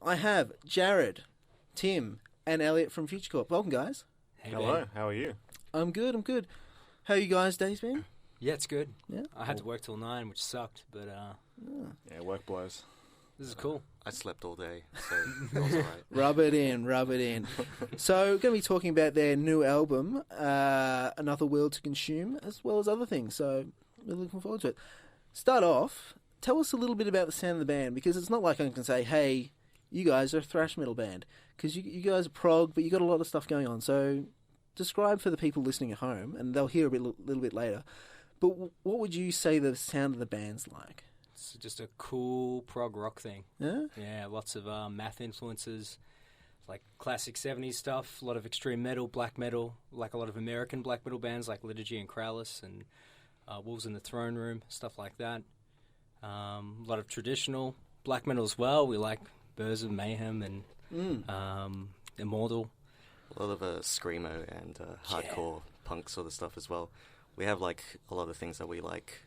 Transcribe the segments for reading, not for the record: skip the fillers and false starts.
I have Jarrod, Tim, and Elliot from Future Corp. Welcome, guys. Hey, Hello, Ben. how are you? I'm good. How you guys' days been? Yeah, it's good. Yeah. I had to work till 9, which sucked, but Yeah, work blows. this is cool. I slept all day, so it was alright. Rub it in. So, we're going to be talking about their new album, Another World to Consume, as well as other things. So, we're looking forward to it. Start off, tell us a little bit about the sound of the band, because it's not like I can say, hey, you guys are a thrash metal band, because you guys are prog, but you got a lot of stuff going on. So, describe for the people listening at home, and they'll hear a little bit later. But what would you say the sound of the band's like? It's just a cool prog rock thing. Yeah? Yeah, lots of math influences, like classic 70s stuff, a lot of extreme metal, black metal, like a lot of American black metal bands like Liturgy and Krallis and Wolves in the Throne Room, stuff like that. A lot of traditional black metal as well. We like Birds of Mayhem and Immortal. A lot of screamo and hardcore punk sort of stuff as well. We have like a lot of things that we like,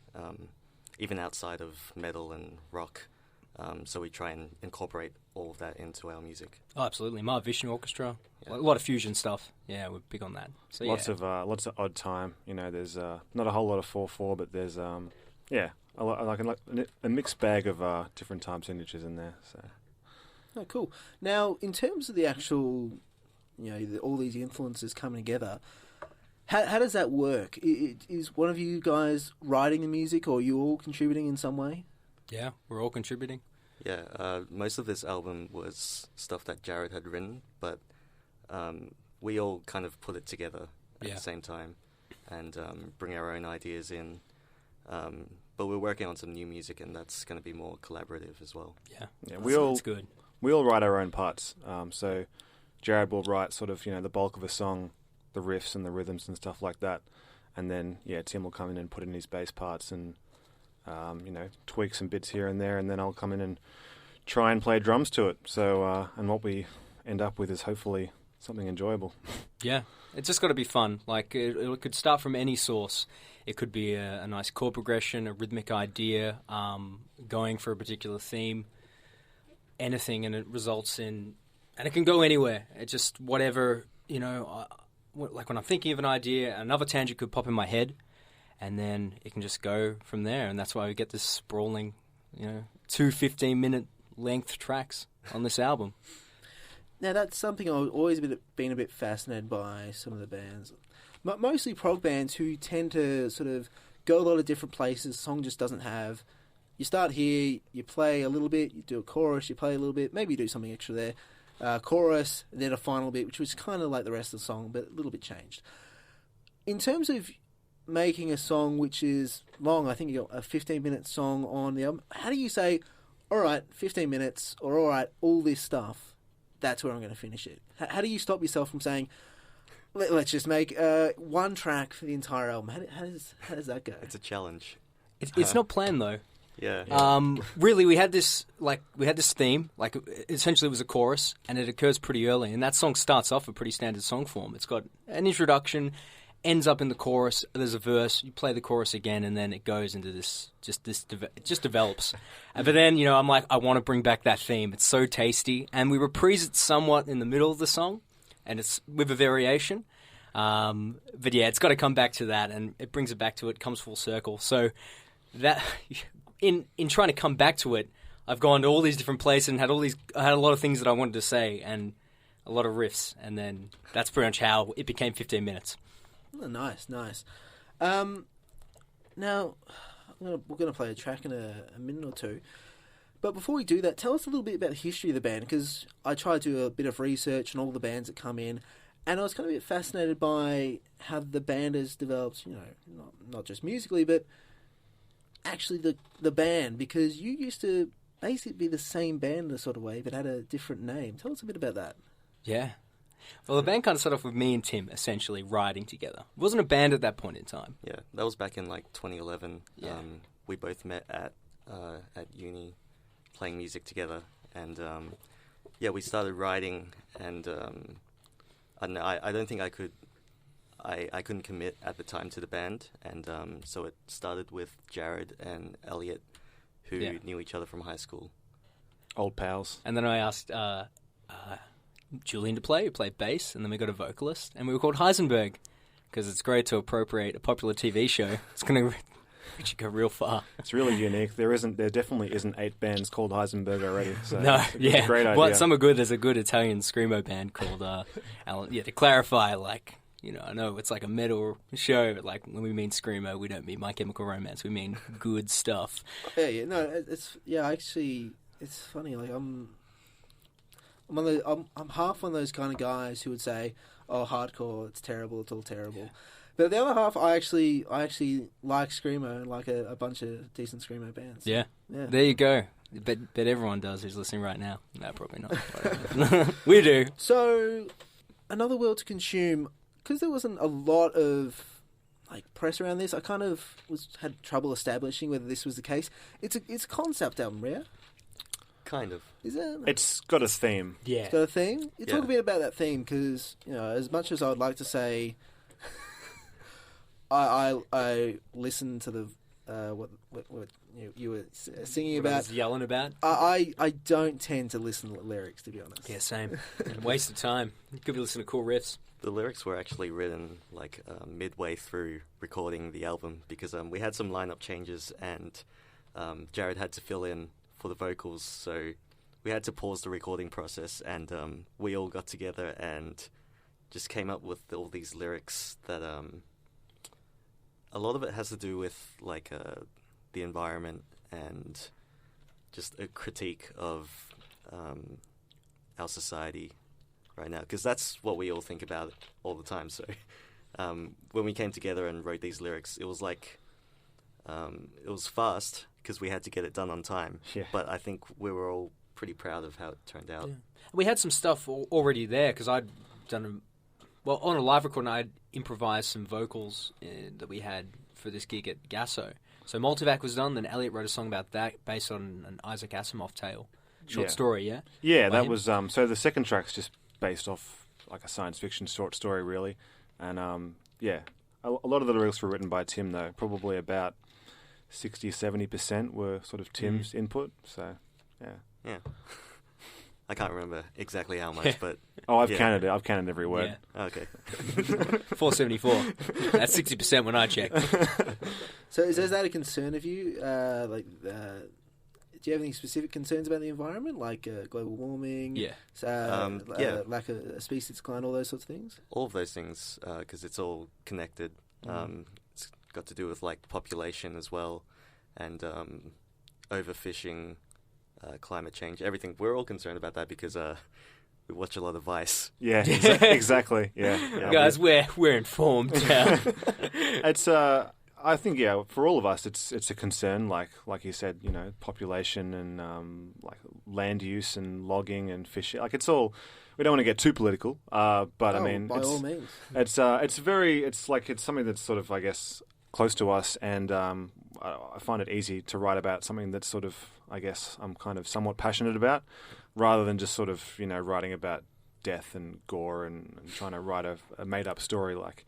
even outside of metal and rock. So we try and incorporate all of that into our music. Oh, absolutely. My Vision Orchestra. Yeah. A lot of fusion stuff. Yeah, we're big on that. So Lots of odd time. You know, there's not a whole lot of 4/4, but there's a mixed bag of different time signatures in there. So Oh, cool. Now, in terms of the actual, all these influences coming together, how does that work? Is one of you guys writing the music, or are you all contributing in some way? Yeah, we're all contributing. Yeah, most of this album was stuff that Jarrod had written, but we all kind of put it together at the same time and bring our own ideas in. But we're working on some new music, and that's going to be more collaborative as well. Yeah, that's good. We all write our own parts. So Jarrod will write sort of the bulk of a song, the riffs and the rhythms and stuff like that, and then Tim will come in and put in his bass parts and tweak some bits here and there, and then I'll come in and try and play drums to it. So and what we end up with is hopefully something enjoyable. Yeah, it's just got to be fun. Like it could start from any source. It could be a nice chord progression, a rhythmic idea, going for a particular theme, anything, and it results in, and it can go anywhere. It's just whatever, like when I'm thinking of an idea, another tangent could pop in my head, and then it can just go from there. And that's why we get this sprawling, 2 15-minute length tracks on this album. Now, that's something I've always been a bit fascinated by some of the bands. Mostly prog bands who tend to sort of go a lot of different places. The song just doesn't have... You start here, you play a little bit, you do a chorus, you play a little bit, maybe you do something extra there. Chorus, then a final bit, which was kind of like the rest of the song, but a little bit changed. In terms of making a song which is long, I think you got a 15-minute song on the album, how do you say, all right, 15 minutes, or all right, all this stuff, that's where I'm going to finish it? How do you stop yourself from saying, let's just make one track for the entire album? How does that go? It's a challenge. It's not planned, though. Yeah. Really, we had this theme, like essentially it was a chorus, and it occurs pretty early. And that song starts off a pretty standard song form. It's got an introduction, ends up in the chorus. There's a verse. You play the chorus again, and then it goes into this. It just develops. But then I'm like, I want to bring back that theme. It's so tasty, and we reprise it somewhat in the middle of the song, and it's with a variation. But yeah, it's got to come back to that, and it brings it back to it. Comes full circle. So that. In trying to come back to it, I've gone to all these different places and I had a lot of things that I wanted to say and a lot of riffs, and then that's pretty much how it became 15 minutes. Oh, nice. Now, we're going to play a track in a minute or two. But before we do that, tell us a little bit about the history of the band, because I tried to do a bit of research on all the bands that come in, and I was kind of a bit fascinated by how the band has developed, not just musically, but actually the band, because you used to basically be the same band in a sort of way, but had a different name. Tell us a bit about that. Yeah. Well, the band kind of started off with me and Tim essentially writing together. It wasn't a band at that point in time. Yeah, that was back in like 2011. Yeah. We both met at uni playing music together, and we started writing, and I don't know, I don't think I couldn't commit at the time to the band, and so it started with Jarrod and Elliot, who knew each other from high school. Old pals. And then I asked Julian to play, who played bass, and then we got a vocalist, and we were called Heisenberg, because it's great to appropriate a popular TV show. It's going to actually go real far. It's really unique. There definitely isn't 8 bands called Heisenberg already. So No, it's a great idea. Well, some are good. There's a good Italian screamo band called Alan. Yeah, to clarify, like, you know, I know it's like a metal show, but like when we mean screamo, we don't mean My Chemical Romance. We mean good stuff. Yeah. No, actually, it's funny. Like I'm half one of those kind of guys who would say, "Oh, hardcore, it's terrible. It's all terrible." Yeah. But the other half, I actually like screamo and like a bunch of decent screamo bands. Yeah. There you go. Bet everyone does who's listening right now. No, probably not. We do. So, another world to consume, because there wasn't a lot of like press around this. I kind of had trouble establishing whether this was the case. It's a concept album, yeah. Kind of. Is it? It's got a theme. Yeah. It's got a theme. You talk a bit about that theme, because you know, as much as I would like to say, I listened to the what you were singing about. I was yelling about. I don't tend to listen to lyrics, to be honest. Yeah, same. Waste of time. You could be listening to cool riffs. The lyrics were actually written like midway through recording the album, because we had some lineup changes and Jarrod had to fill in for the vocals, so we had to pause the recording process, and we all got together and just came up with all these lyrics that a lot of it has to do with like the environment and just a critique of our society right now, because that's what we all think about all the time. So when we came together and wrote these lyrics, it was like it was fast because we had to get it done on time. Yeah. But I think we were all pretty proud of how it turned out. Yeah. We had some stuff already there, because I'd done on a live recording, I'd improvised some vocals that we had for this gig at Gasso. So Multivac was done, then Elliot wrote a song about that based on an Isaac Asimov tale. Short story, yeah? Yeah, By that him? was... so the second track's just based off like a science fiction short story, really. And, a lot of the lyrics were written by Tim, though. Probably about 60-70% were sort of Tim's input, so, yeah. Yeah. I can't remember exactly how much, but... Oh, I've counted it. I've counted every word. Yeah. Okay. 474. That's 60% when I check. So is that a concern of you? Do you have any specific concerns about the environment, like global warming? Yeah. Lack of species decline, all those sorts of things? All of those things, because it's all connected. It's got to do with like population as well, and overfishing, climate change, everything. We're all concerned about that because we watch a lot of Vice. Yeah, exactly. Yeah. Guys, we're informed. It's I think for all of us, it's a concern. Like you said, you know, population and like land use and logging and fishing. Like it's all. We don't want to get too political, but I mean, by all means, it's something that's sort of, I guess, close to us, and I find it easy to write about something that's sort of, I guess, I'm kind of somewhat passionate about, rather than just sort of, you know, writing about death and gore and trying to write a made-up story. Like,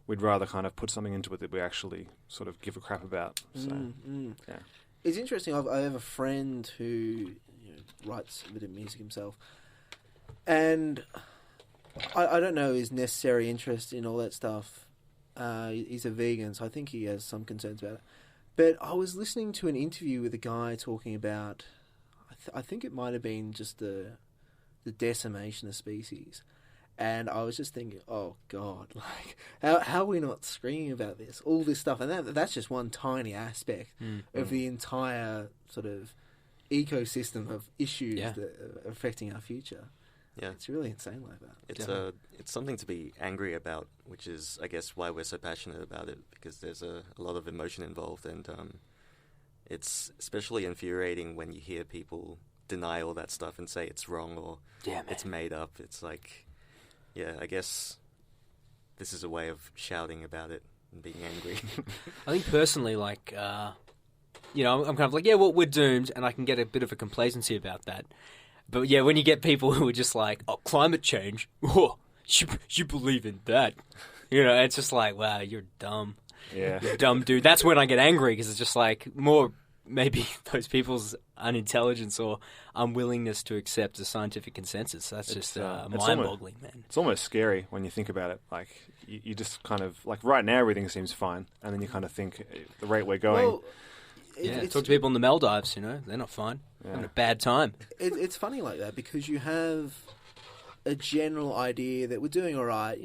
we'd rather kind of put something into it that we actually sort of give a crap about. So, yeah. It's interesting. I have a friend who writes a bit of music himself, and I don't know his necessary interest in all that stuff. He's a vegan, so I think he has some concerns about it. But I was listening to an interview with a guy talking about, I think it might have been just the decimation of species. And I was just thinking, oh, God, like, how are we not screaming about this? All this stuff. And that's just one tiny aspect of the entire sort of ecosystem of issues that are affecting our future. Yeah. It's really insane like that. It's something to be angry about, which is, I guess, why we're so passionate about it, because there's a lot of emotion involved, and it's especially infuriating when you hear people deny all that stuff and say it's wrong or it's made up. It's like, I guess this is a way of shouting about it and being angry. I think personally, like, I'm kind of like, well, we're doomed, and I can get a bit of a complacency about that. But yeah, when you get people who are just like, oh, climate change, oh, you believe in that? You know, it's just like, wow, you're dumb. Yeah. You're dumb, dude. That's when I get angry, because it's just like more maybe those people's unintelligence or unwillingness to accept a scientific consensus. That's just mind-boggling, man. It's almost scary when you think about it. Like, you just kind of, like, right now everything seems fine, and then you kind of think the rate we're going... Well, talk to people in the Maldives, they're not fine. Yeah. Having a bad time. It's funny like that because you have a general idea that we're doing all right.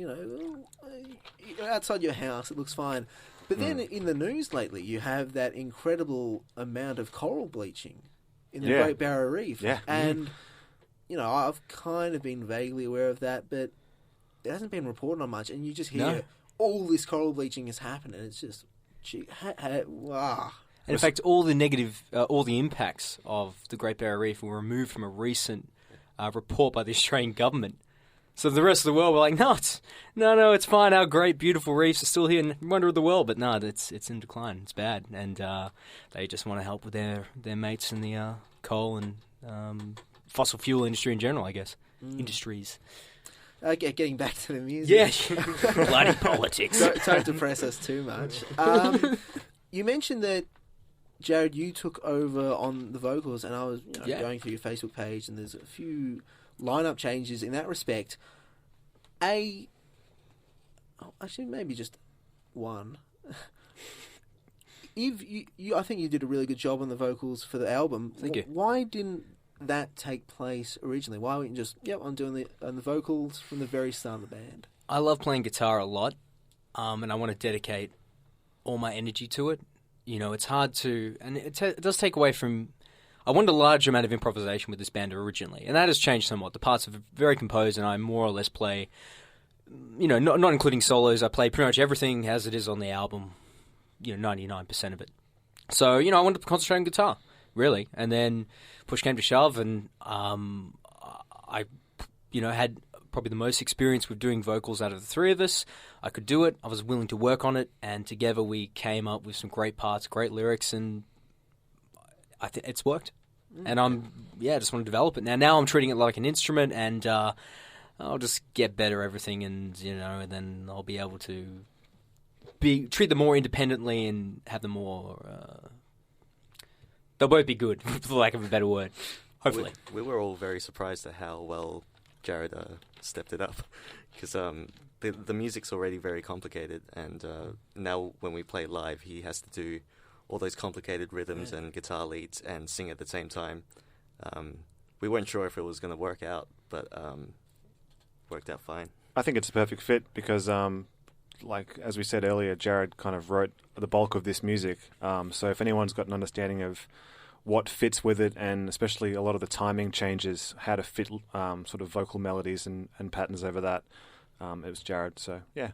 Outside your house, it looks fine. But then in the news lately, you have that incredible amount of coral bleaching in the Great Barrier Reef. Yeah. And, I've kind of been vaguely aware of that, but it hasn't been reported on much. And you just hear all this coral bleaching has happened, and it's just, wow. And in fact, all the impacts of the Great Barrier Reef were removed from a recent report by the Australian government. So the rest of the world were like, no, it's fine. Our great, beautiful reefs are still here in the wonder of the world. But no, it's in decline. It's bad. And they just want to help with their mates in the coal and fossil fuel industry in general, I guess. Industries. Getting back to the music. Yeah. Bloody politics. Don't depress us too much. You mentioned that, Jarrod, you took over on the vocals, and I was going through your Facebook page, and there's a few lineup changes in that respect. Actually, maybe just one. I think you did a really good job on the vocals for the album. Thank you. Why didn't that take place originally? Why weren't you just, I'm doing the vocals from the very start of the band? I love playing guitar a lot, and I want to dedicate all my energy to it. It's hard to... And it does take away from... I wanted a large amount of improvisation with this band originally, and that has changed somewhat. The parts are very composed, and I more or less play... not including solos, I play pretty much everything as it is on the album, 99% of it. So, I wanted to concentrate on guitar, really. And then push came to shove, and I had probably the most experience with doing vocals out of the three of us. I could do it. I was willing to work on it, and together we came up with some great parts, great lyrics, and I think it's worked. And I just want to develop it now. Now I'm treating it like an instrument, and I'll just get better at everything, and and then I'll be able to treat them more independently and have them more. They'll both be good, for lack of a better word. Hopefully, we were all very surprised at how well Jarrod stepped it up, because the music's already very complicated, and now when we play live, he has to do all those complicated rhythms and guitar leads and sing at the same time. We weren't sure if it was going to work out, but worked out fine. I think it's a perfect fit because, as we said earlier, Jarrod kind of wrote the bulk of this music. So if anyone's got an understanding of what fits with it, and especially a lot of the timing changes, how to fit sort of vocal melodies and patterns over that, it was Jarrod. So, yeah.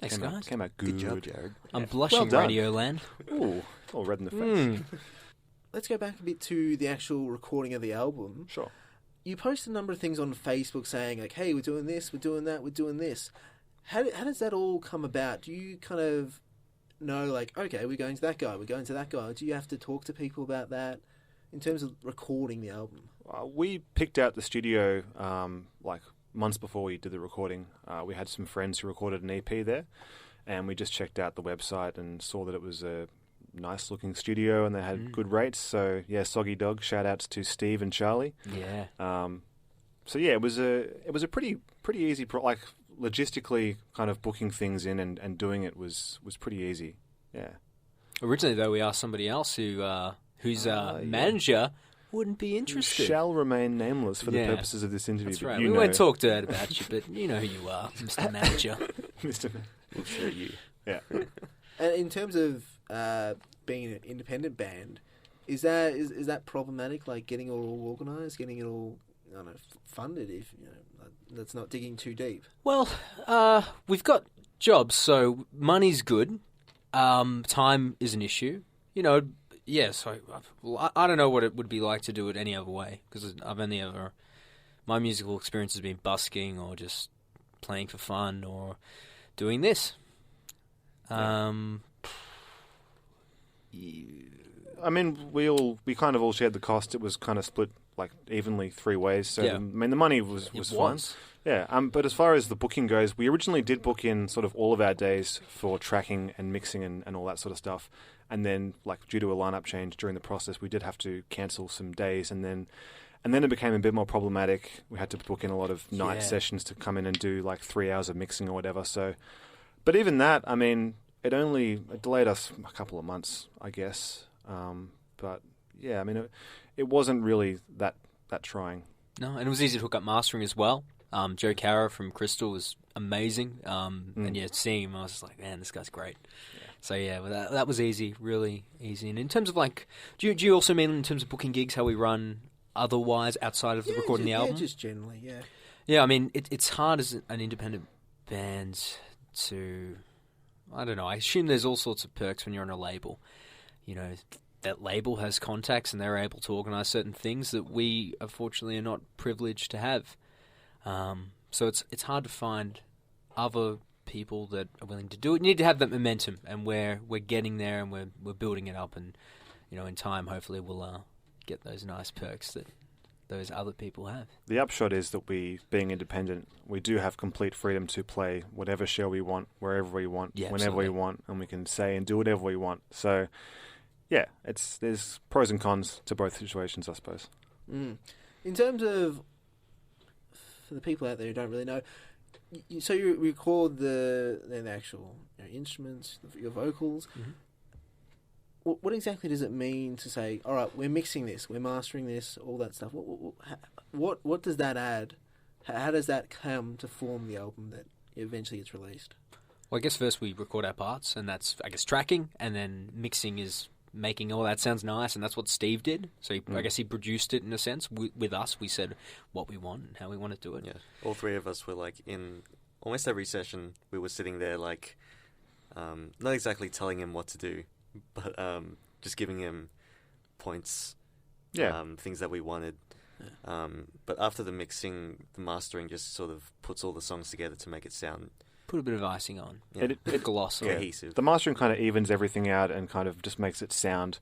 Thanks, guys. Came out good. Good job, Jarrod. I'm blushing, Well done. Radioland. Ooh, all red in the face. Let's go back a bit to the actual recording of the album. Sure. You posted a number of things on Facebook saying, like, hey, we're doing this, we're doing that, we're doing this. How does that all come about? Do you kind of know, like, okay, we're going to that guy, we're going to that guy? Do you have to talk to people about that in terms of recording the album? We picked out the studio months before we did the recording. We had some friends who recorded an EP there, and we just checked out the website and saw that it was a nice-looking studio and they had good rates. So, yeah, Soggy Dog, shout-outs to Steve and Charlie. Yeah. So, yeah, it was a pretty easy... logistically kind of booking things in and doing it was pretty easy. Yeah. Originally, though, we asked somebody else whose manager wouldn't be interested. Shall remain nameless for the purposes of this interview. That's right. We won't talk dirt about you, but you know who you are, Mr. Manager. We'll show you. Yeah. And in terms of being an independent band, is that problematic? Like getting it all organised, getting it all funded? If that's not digging too deep. Well, we've got jobs, so money's good. Time is an issue. Yes, I don't know what it would be like to do it any other way, because my musical experience has been busking or just playing for fun or doing this. I mean, we kind of all shared the cost. It was kind of split like evenly 3 ways. So Yeah. I mean, the money was fine. Yeah. But as far as the booking goes, we originally did book in sort of all of our days for tracking and mixing and all that sort of stuff. And then, like, due to a lineup change during the process, we did have to cancel some days, and then it became a bit more problematic. We had to book in a lot of night sessions to come in and do like 3 hours of mixing or whatever. So, but even that, I mean, it delayed us a couple of months, I guess. But yeah, I mean, it wasn't really that trying. No, and it was easy to hook up mastering as well. Joe Carra from Crystal was amazing. And yeah, seeing him, I was just like, man, this guy's great. Yeah. So yeah, well, that was easy, really easy. And in terms of like, do you also mean in terms of booking gigs, how we run otherwise outside of the recording the album? Yeah, just generally, yeah. Yeah, I mean, it's hard as an independent band to, I don't know, I assume there's all sorts of perks when you're on a label. You know, that label has contacts and they're able to organise certain things that we, unfortunately, are not privileged to have. So it's hard to find other people that are willing to do it. You need to have that momentum, and we're getting there, and we're building it up, and you know, in time, hopefully, we'll get those nice perks that those other people have. The upshot is that being independent, we do have complete freedom to play whatever show we want, wherever we want, whenever we want, and we can say and do whatever we want. So, yeah, there's pros and cons to both situations, I suppose. In terms of, for the people out there who don't really know, so you record the actual instruments, your vocals. Mm-hmm. What exactly does it mean to say, all right, we're mixing this, we're mastering this, all that stuff? What does that add? How does that come to form the album that eventually gets released? Well, I guess first we record our parts, and that's, I guess, tracking, and then mixing is making all that sounds nice, and that's what Steve did. So I guess he produced it in a sense with us. We said what we want and how we want to do it. Yeah, all three of us were like in almost every session. We were sitting there like, not exactly telling him what to do, but just giving him points, things that we wanted. Yeah. But after the mixing, the mastering just sort of puts all the songs together to make it sound. Put a bit of icing on. Yeah. It gloss. Cohesive. The mastering kind of evens everything out and kind of just makes it sound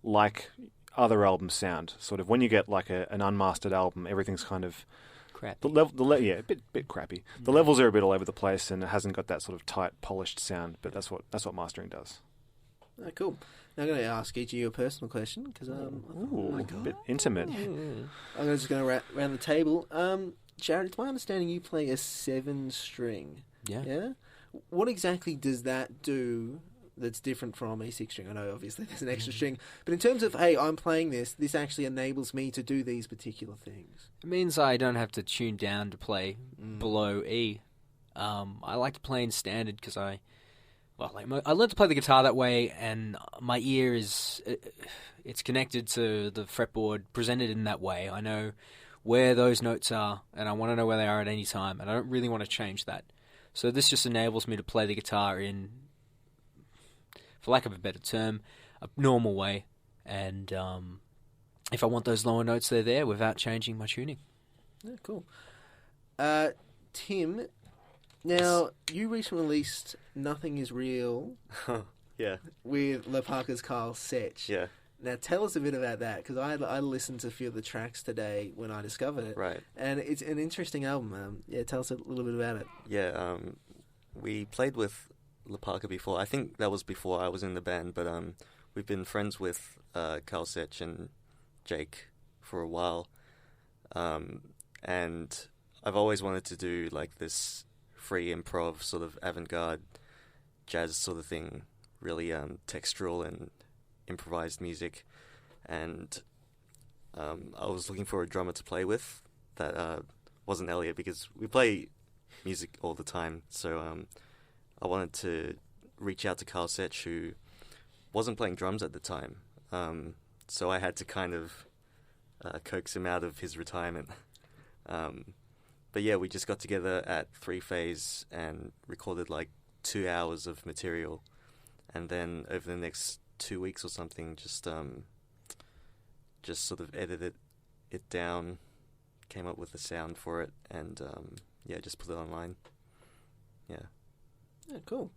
like other albums sound. Sort of when you get like an unmastered album, everything's kind of crappy. A bit crappy. The levels are a bit all over the place, and it hasn't got that sort of tight, polished sound. But that's what mastering does. Oh, cool. Now I'm going to ask each of you a personal question because a bit intimate. I'm just going to round the table. Jarrod, it's my understanding you play a 7-string. Yeah. What exactly does that do that's different from a 6-string? I know obviously there's an extra string, but in terms of, hey, I'm playing this actually enables me to do these particular things. It means I don't have to tune down to play below E. I like to play in standard because I learned to play the guitar that way, and my ear it's connected to the fretboard presented in that way. I know where those notes are, and I want to know where they are at any time, and I don't really want to change that. So this just enables me to play the guitar in, for lack of a better term, a normal way. And if I want those lower notes, they're there without changing my tuning. Yeah, cool. Tim, now you recently released Nothing Is Real yeah. with Le Parker's Carl Setch. Yeah. Now tell us a bit about that, because I listened to a few of the tracks today when I discovered it. Right. And it's an interesting album. Tell us a little bit about it. Yeah, we played with Le Parker before. I think that was before I was in the band, but we've been friends with Carl Setch and Jake for a while. And I've always wanted to do like this free improv sort of avant-garde jazz sort of thing, really textural and improvised music, and I was looking for a drummer to play with that wasn't Elliot, because we play music all the time, so I wanted to reach out to Carl Setch, who wasn't playing drums at the time, so I had to kind of coax him out of his retirement. But yeah, we just got together at 3-Phase and recorded like 2 hours of material, and then over the next 2 weeks or something, just sort of edited it down, came up with the sound for it, and just put it online. Yeah. Cool.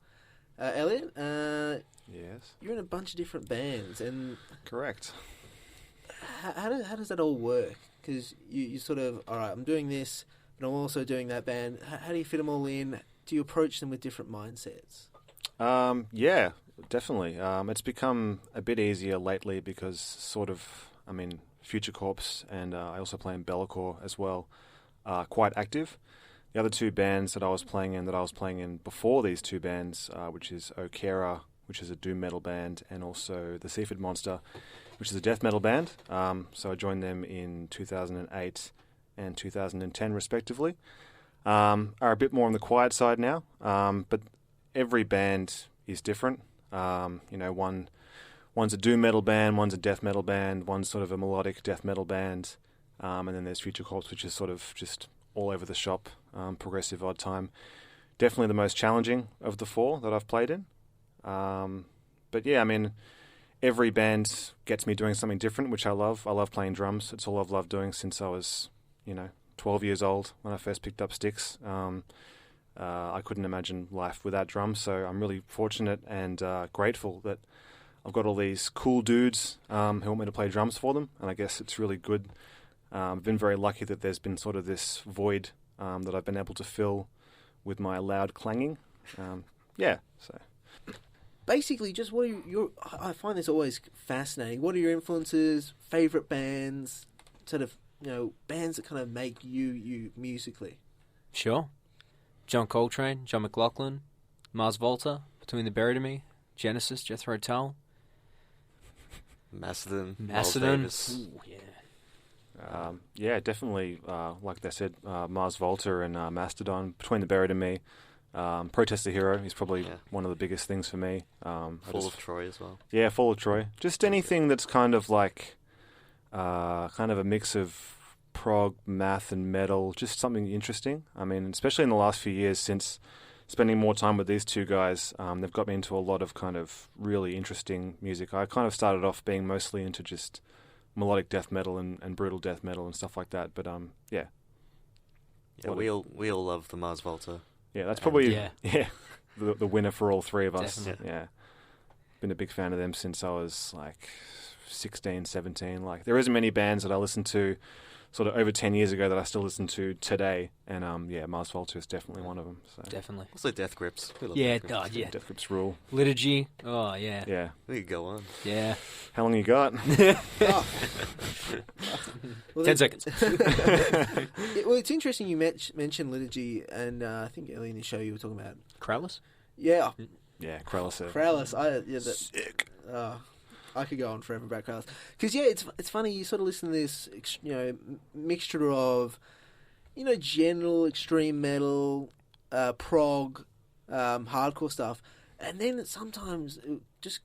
Elliot, yes, you're in a bunch of different bands, and correct. How does that all work? Because you sort of, all right, I'm doing this, but I'm also doing that band. How do you fit them all in? Do you approach them with different mindsets? Yeah, definitely. It's become a bit easier lately because Future Corpse and I also play in Bellacore as well, are quite active. The other two bands that I was playing in before these two bands, which is Okera, which is a doom metal band, and also the Seaford Monster, which is a death metal band. So I joined them in 2008 and 2010 respectively. Are a bit more on the quiet side now, but every band is different. One's a doom metal band, one's a death metal band, one's sort of a melodic death metal band, and then there's Future Corpse, which is sort of just all over the shop, progressive odd time. Definitely the most challenging of the four that I've played in. But yeah, I mean, every band gets me doing something different, which I love. I love playing drums. It's all I've loved doing since I was, 12 years old when I first picked up sticks. I couldn't imagine life without drums, so I'm really fortunate and grateful that I've got all these cool dudes who want me to play drums for them, and I guess it's really good. I've been very lucky that there's been sort of this void that I've been able to fill with my loud clanging. So... Basically, just what are your... I find this always fascinating. What are your influences, favourite bands, sort of, bands that kind of make you musically? Sure. John Coltrane, John McLaughlin, Mars Volta, Between the Buried and Me, Genesis, Jethro Tull. Macedon. Ooh, yeah. Definitely, like they said, Mars Volta and Mastodon, Between the Buried and Me. Protest the Hero is probably one of the biggest things for me. Fall of Troy as well. Yeah, Fall of Troy. Just anything that's kind of like kind of a mix of prog, math, and metal. Just something interesting. I mean, especially in the last few years since spending more time with these two guys, they've got me into a lot of kind of really interesting music. I kind of started off being mostly into just melodic death metal and brutal death metal and stuff like that. But yeah. Yeah, we all love the Mars Volta. Yeah, that's probably the winner for all three of us. Definitely. Yeah. Been a big fan of them since I was like 16, 17. Like, there isn't many bands that I listened to sort of over 10 years ago that I still listen to today. And Mars Volta is definitely one of them. So. Definitely. Also Death Grips. We love Yeah, Death Grips. God, yeah. Death Grips rule. Liturgy. Oh, yeah. Yeah. We could go on. Yeah. How long you got? 10 seconds. Well, it's interesting you mentioned liturgy, and I think earlier in the show you were talking about... Kraulis? Yeah. Yeah, Kraulis. Kraulis. Sick. I could go on forever about Kraulis. Because, it's funny, you sort of listen to this, mixture of, general extreme metal, prog, hardcore stuff, and then sometimes it just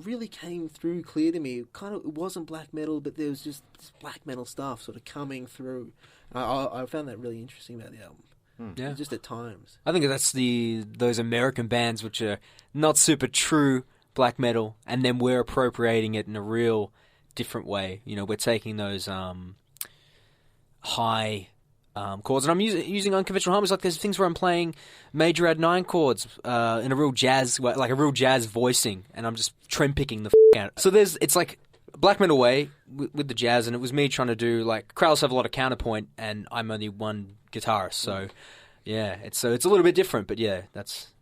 really came through clear to me. It wasn't black metal, but there was just this black metal stuff sort of coming through. I found that really interesting about the album. Yeah. Just at times. I think that's those American bands which are not super true black metal, and then we're appropriating it in a real different way. We're taking those high chords, and I'm using unconventional harmonies. Like, there's things where I'm playing major add 9 chords in a real jazz, like a real jazz voicing, and I'm just trem picking the out. So it's like black metal way with the jazz, and it was me trying to do, like, Kraulis have a lot of counterpoint, and I'm only one guitarist, so yeah, it's a little bit different, but yeah, that's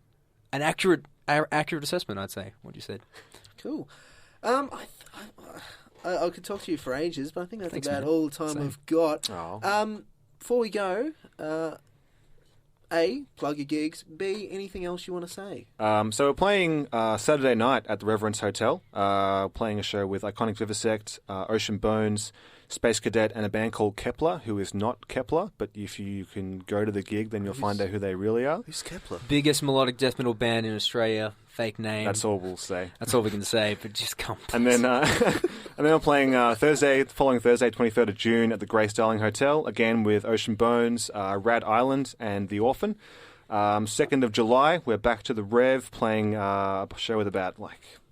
an accurate assessment, I'd say, what you said. Cool. I could talk to you for ages, but I think that's Thanks, about man. all the time Same. we've got. Oh. Before we go, A, plug your gigs. B, anything else you want to say? So we're playing Saturday night at the Reverence Hotel, playing a show with Iconic Vivisect, Ocean Bones, Space Cadet, and a band called Kepler, who is not Kepler, but if you can go to the gig, then you'll find out who they really are. Who's Kepler? Biggest melodic death metal band in Australia. Fake name. That's all we'll say. That's all we can say, but just come. And then we're playing following Thursday, 23rd of June at the Grace Darling Hotel, again with Ocean Bones, Rad Island, and The Orphan. 2nd of July, we're back to the Rev, playing a show with about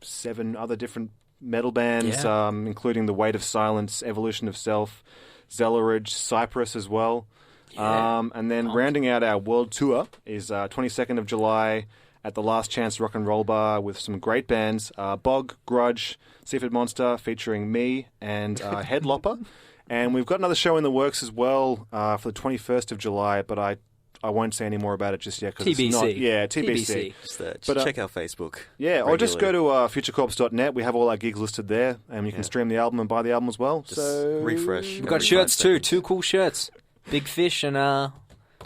7 other different metal bands, including The Weight of Silence, Evolution of Self, Zellerage, Cypress as well. Yeah. And then rounding out our world tour is 22nd of July at the Last Chance Rock and Roll Bar with some great bands, Bog, Grudge, Seaford Monster featuring me and Headlopper. And we've got another show in the works as well for the 21st of July, but I won't say any more about it just yet. Cause TBC. It's not, yeah, TBC. Just check our Facebook. Yeah, or just go to futurecorps.net. We have all our gigs listed there, and you can stream the album and buy the album as well. Just refresh. We've got shirts too. 2 cool shirts. Big Fish and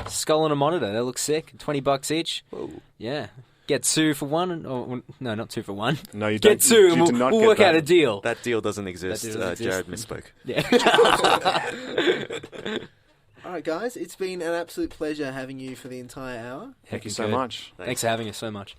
Skull on a Monitor. They look sick. $20 each. Whoa. Yeah. Get 2 for 1. Or, no, not 2 for 1. No, you Get don't. 2 You and do not we'll get work that. out a deal. That deal doesn't exist. Jarrod misspoke. Yeah. All right, guys, it's been an absolute pleasure having you for the entire hour. Thank you so much. Thanks for having us so much.